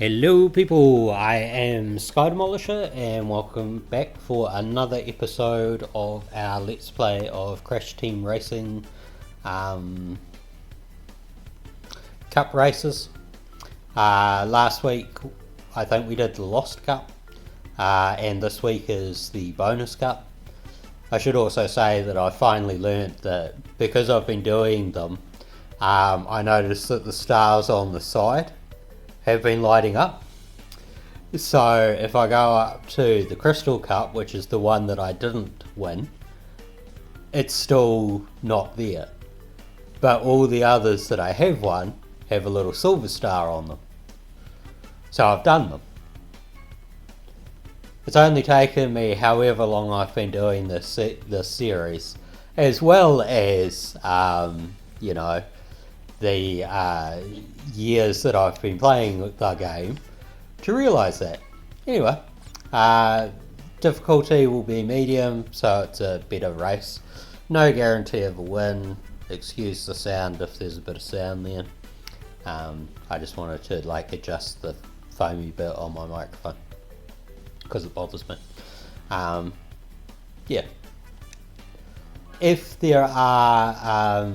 Hello people, I am Skydemolisher and welcome back for another episode of our Let's Play of Crash Team Racing Cup races. Last week I think we did the Lost Cup and this week is the Bonus Cup. I should also say that I finally learnt that because I've been doing them, I noticed that the stars on the side have been lighting up. So if I go up to the Crystal Cup, which is the one that I didn't win, it's still not there. But all the others that I have won have a little silver star on them. So I've done them. It's only taken me however long I've been doing this series, as well as, the years that I've been playing the game to realise that. Anyway, difficulty will be medium, so it's a better race. No guarantee of a win. Excuse the sound if there's a bit of sound there. I just wanted to adjust the foamy bit on my microphone because it bothers me. Yeah. If there are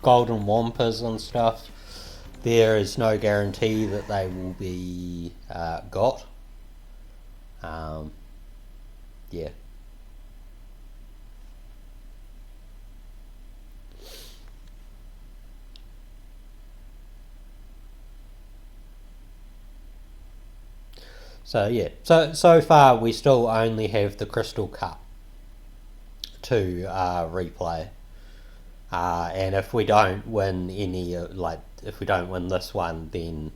golden wampers and stuff, there is no guarantee that they will be got. Yeah. So yeah, so far we still only have the Crystal Cup to replay. And if we don't win if we don't win this one, then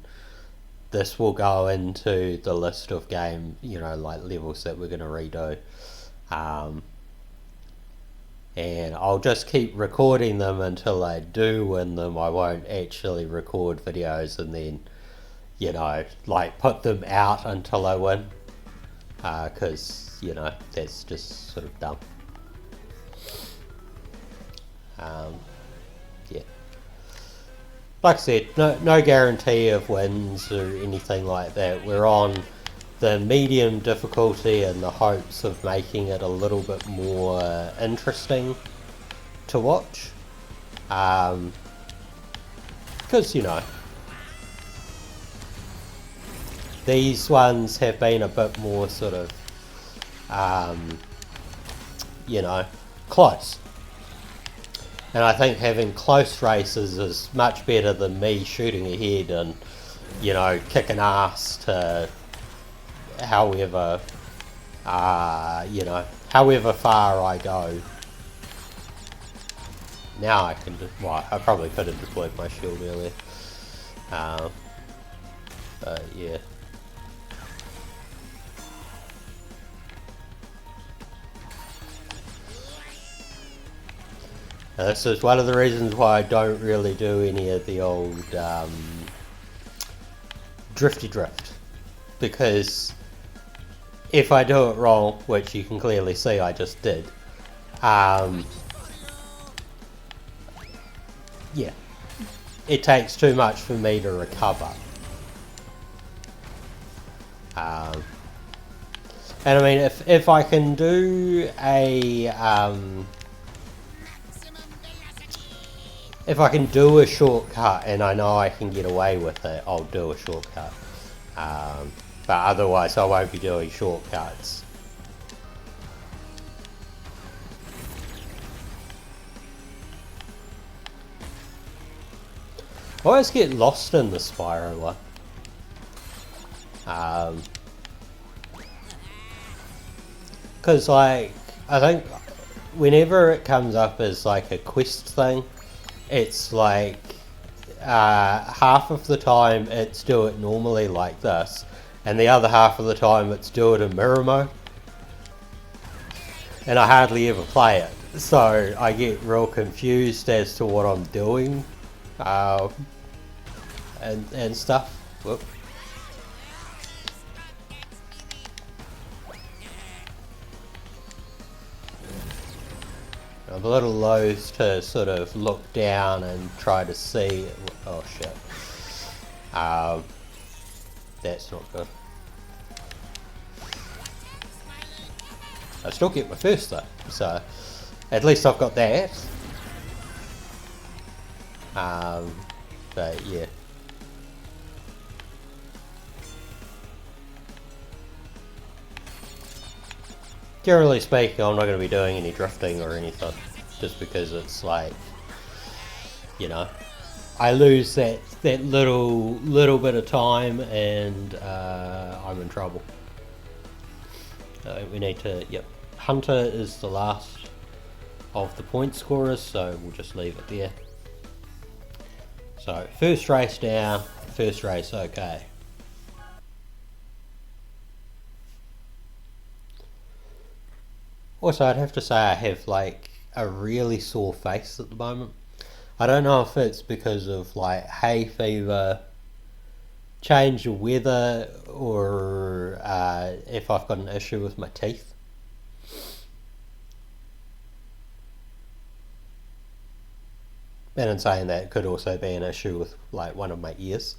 this will go into the list of levels that we're going to redo. And I'll just keep recording them until I do win them. I won't actually record videos and then, put them out until I win. Because, that's just sort of dumb. Yeah. Like I said, no guarantee of wins or anything like that. We're on the medium difficulty in the hopes of making it a little bit more interesting to watch. Because, these ones have been a bit more sort of, close. And I think having close races is much better than me shooting ahead and, kicking ass to however far I go. Now I can I probably could have deployed my shield earlier. But yeah. This is one of the reasons why I don't really do any of the old drifty drift, because if I do it wrong, which you can clearly see I just did, yeah, it takes too much for me to recover. And I mean, if I can do a if I can do a shortcut and I know I can get away with it, I'll do a shortcut. But otherwise I won't be doing shortcuts. I always get lost in the Spyro one. Because I think whenever it comes up as like a quest thing, it's like half of the time it's do it normally like this, and the other half of the time it's do it in mirror mode, and I hardly ever play it, so I get real confused as to what I'm doing and stuff. Whoop. I'm a little loath to sort of look down and try to see. Oh shit. that's not good. I still get my first though, so at least I've got that. But yeah. Generally speaking, I'm not going to be doing any drifting or anything, just because it's like, you know, I lose that little bit of time and I'm in trouble. We need to, yep, Hunter is the last of the point scorers, so we'll just leave it there. So first race down, first race okay. Also, I'd have to say I have like a really sore face at the moment. I don't know if it's because of like hay fever, change of weather, or if I've got an issue with my teeth. And in saying that, it could also be an issue with like one of my ears.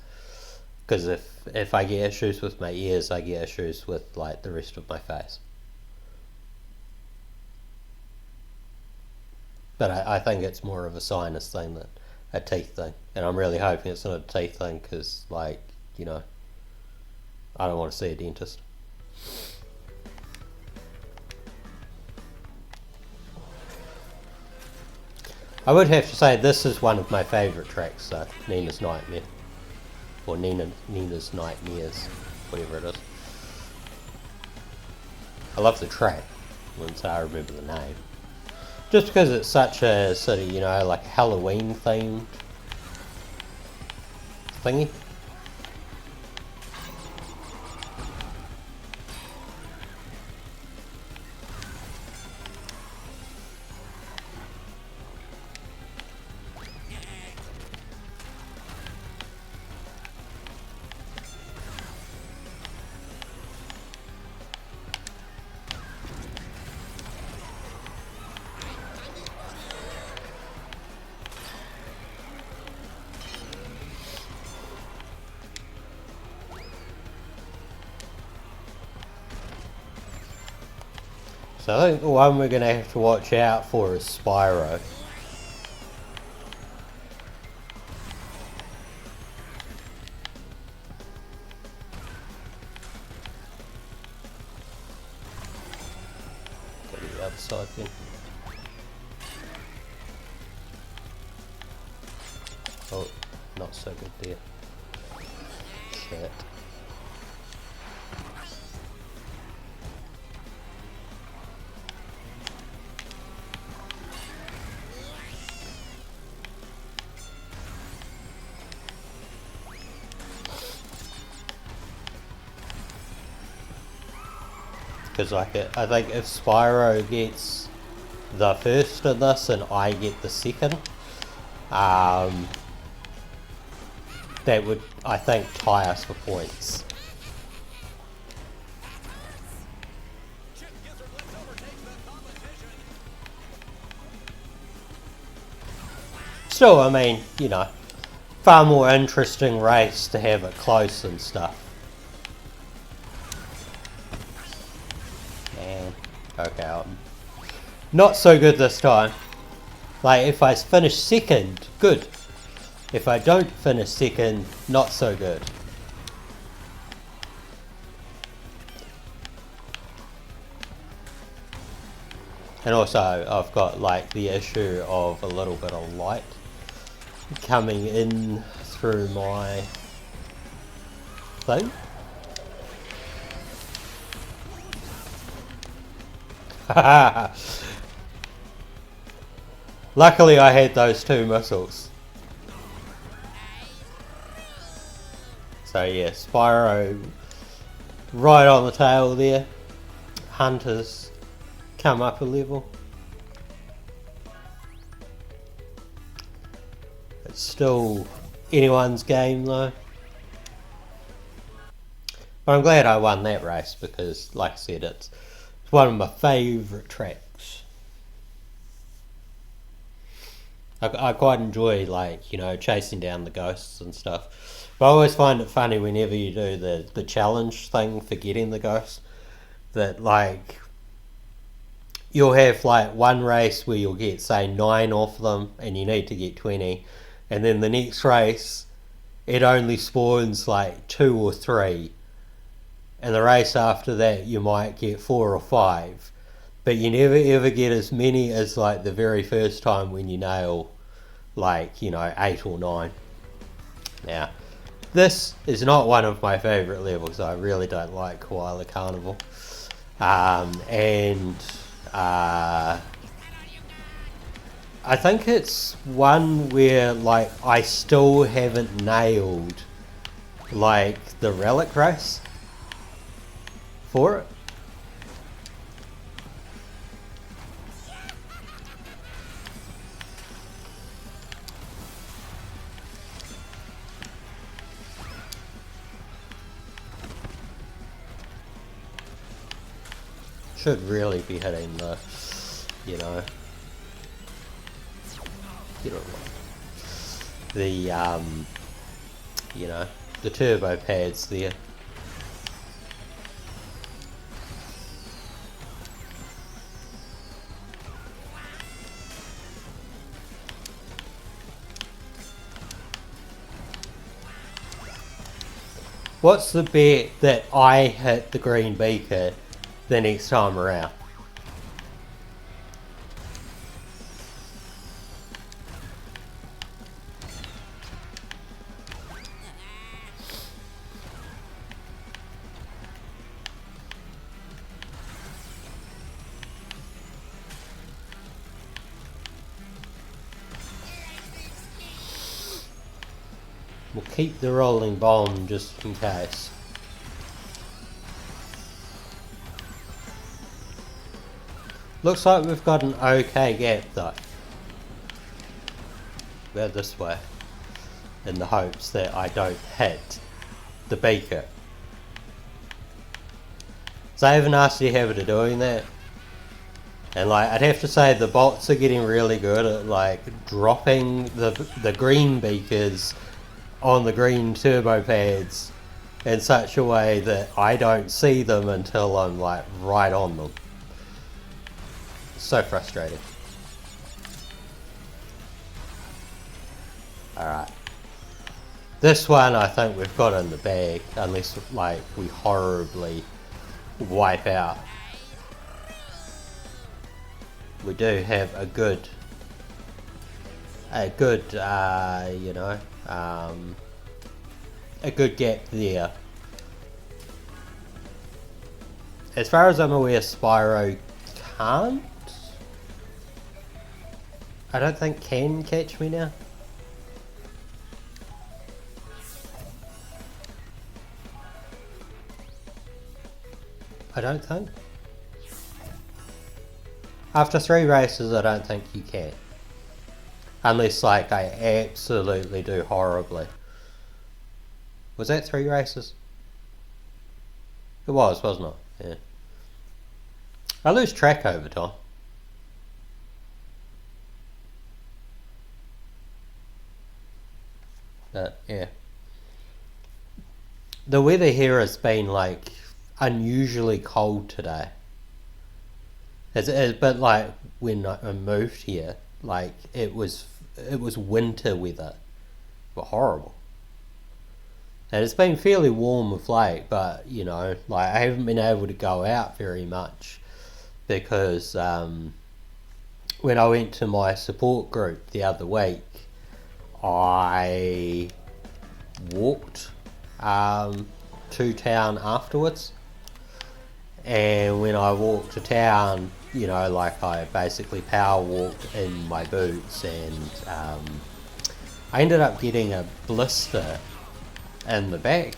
Because if I get issues with my ears, I get issues with like the rest of my face. But I think it's more of a sinus thing than a teeth thing. And I'm really hoping it's not a teeth thing because, like, you know, I don't want to see a dentist. I would have to say this is one of my favourite tracks, though. Nina's Nightmare. Or Nina's Nightmares, whatever it is. I love the track. I wouldn't say I remember the name. Just because it's such a sort of, you know, like Halloween themed thingy. So I think the one we're going to have to watch out for is Spyro. Go to the other side then. Oh, not so good there. Shit. Because like I think if Spyro gets the first in this and I get the second, that would, I think, tie us for points. Still, I mean, you know, far more interesting race to have it close and stuff. Okay, not so good this time. Like, if I finish second, good. If I don't finish second, not so good. And also, I've got like the issue of a little bit of light coming in through my thing. Luckily I had those two missiles. So yeah, Spyro right on the tail there. Hunter's come up a level. It's still anyone's game though. But I'm glad I won that race because, like I said, it's one of my favourite tracks. I quite enjoy, like, you know, chasing down the ghosts and stuff. But I always find it funny whenever you do the challenge thing for getting the ghost, that, like, you'll have, like, one race where you'll get, say, 9 off them, and you need to get 20. And then the next race, it only spawns, like, 2 or 3. And the race after that, you might get 4 or 5. But you never ever get as many as, like, the very first time when you nail, like, you know, 8 or 9. Now, this is not one of my favourite levels. I really don't like Koala Carnival. And I think it's one where, like, I still haven't nailed, like, the relic race for it. Should really be hitting the, you know, the you know, the turbo pads there. What's the bet that I hit the green beaker the next time around? We'll keep the rolling bomb just in case. Looks like we've got an okay gap though. Go this way, in the hopes that I don't hit the beaker. So I have a nasty habit of doing that. And, like, I'd have to say the bots are getting really good at, like, dropping the green beakers on the green turbo pads in such a way that I don't see them until I'm, like, right on them. So frustrating. Alright. This one I think we've got in the bag, unless, like, we horribly wipe out. We do have a good, you know, a good gap there. As far as I'm aware, Spyro can't. I don't think can catch me now. I don't think. After 3 races, I don't think you can. Unless, like, I absolutely do horribly. Was that 3 races? It was, wasn't it? Yeah. I lose track over time. But, yeah. The weather here has been, like, unusually cold today. But, like, when I moved here, like, it was winter weather, but horrible. And it's been fairly warm of late, but, you know, like, I haven't been able to go out very much because when I went to my support group the other week, I walked to town afterwards. And when I walked to town, you know, like, I basically power walked in my boots, and I ended up getting a blister in the back.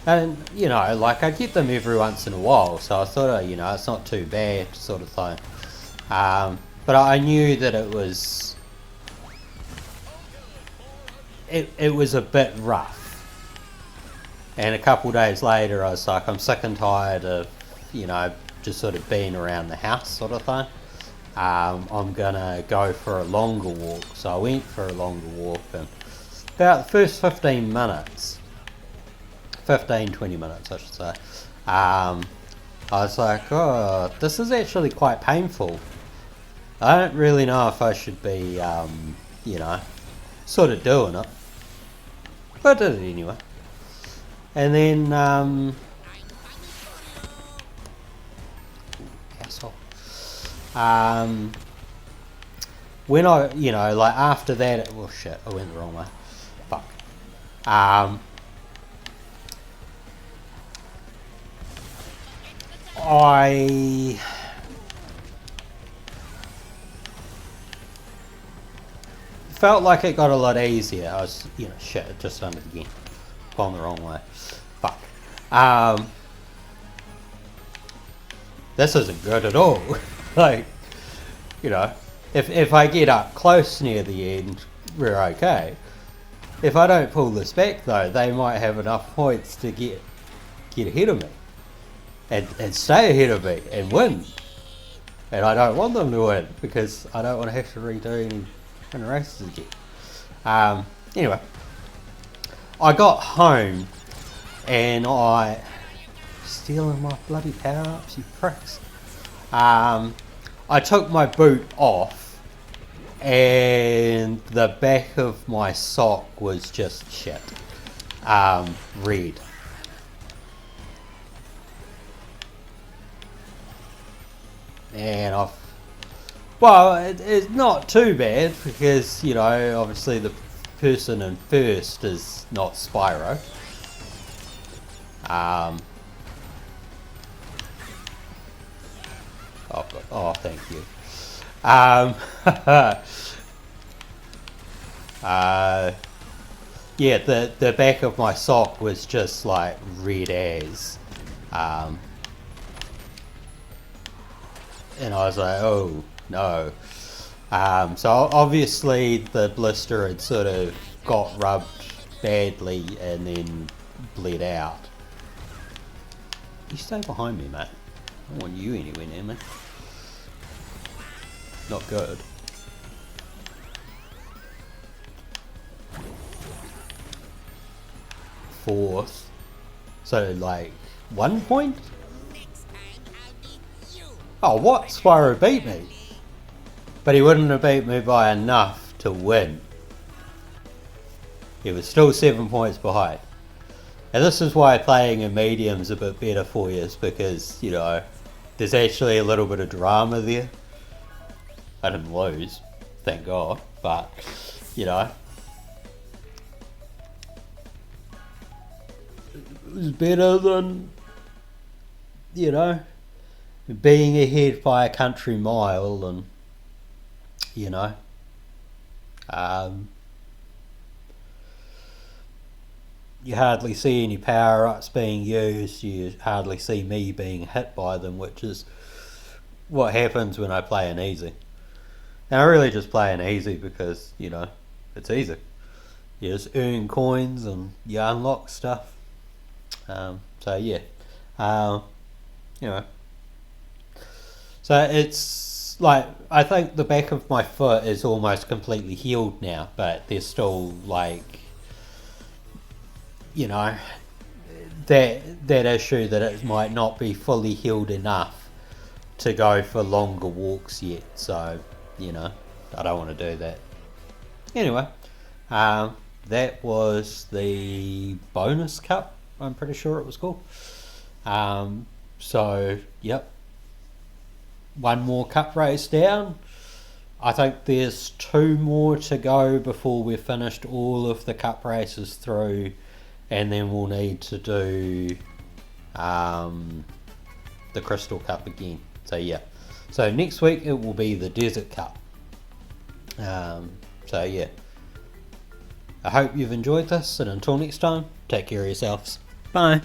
And, you know, like, I get them every once in a while, so I thought, you know, it's not too bad, sort of thing. But I knew that it was a bit rough. And a couple of days later, I was like, I'm sick and tired of, you know, just sort of being around the house, sort of thing. I'm gonna go for a longer walk. So I went for a longer walk, and about the first 15 minutes, 20 minutes I should say, I was like, oh, this is actually quite painful. I don't really know if I should be, sort of doing it. But I did it anyway. And then, asshole. When I, like after that, oh shit, I went the wrong way. Fuck. I felt like it got a lot easier. I was, shit, it just done it again. Gone the wrong way. Fuck. This isn't good at all. Like, if I get up close near the end, we're okay. If I don't pull this back though, they might have enough points to get ahead of me. And stay ahead of me and win. And I don't want them to win because I don't want to have to redo any races again. Anyway, I got home and stealing my bloody power-ups, you pricks. I took my boot off and the back of my sock was just shit. Red. And it's not too bad because, obviously the person in first is not Spyro. Thank you. Yeah, the back of my sock was just like red as. And I was like, oh no. So obviously the blister had sort of got rubbed badly and then bled out. You stay behind me, mate. I don't want you anywhere near me. Not good. Fourth. So like 1 point? Oh, what? Spyro beat me. But he wouldn't have beat me by enough to win. He was still 7 points behind. And this is why playing in medium's a bit better for you, is because, there's actually a little bit of drama there. I didn't lose, thank God, but, it was better than, being ahead by a country mile and, you hardly see any power-ups being used, you hardly see me being hit by them, which is what happens when I play an easy. And I really just play an easy because, it's easy. You just earn coins and you unlock stuff. So yeah. So it's like, I think the back of my foot is almost completely healed now, but there's still like, that issue that it might not be fully healed enough to go for longer walks yet. So, I don't want to do that. Anyway, that was the bonus cup, I'm pretty sure it was called. So, yep. One more cup race down. I think there's 2 more to go before we've finished all of the cup races through, and then we'll need to do the Crystal Cup again. So yeah. So next week it will be the Desert Cup. So yeah. I hope you've enjoyed this, and until next time, take care of yourselves. Bye.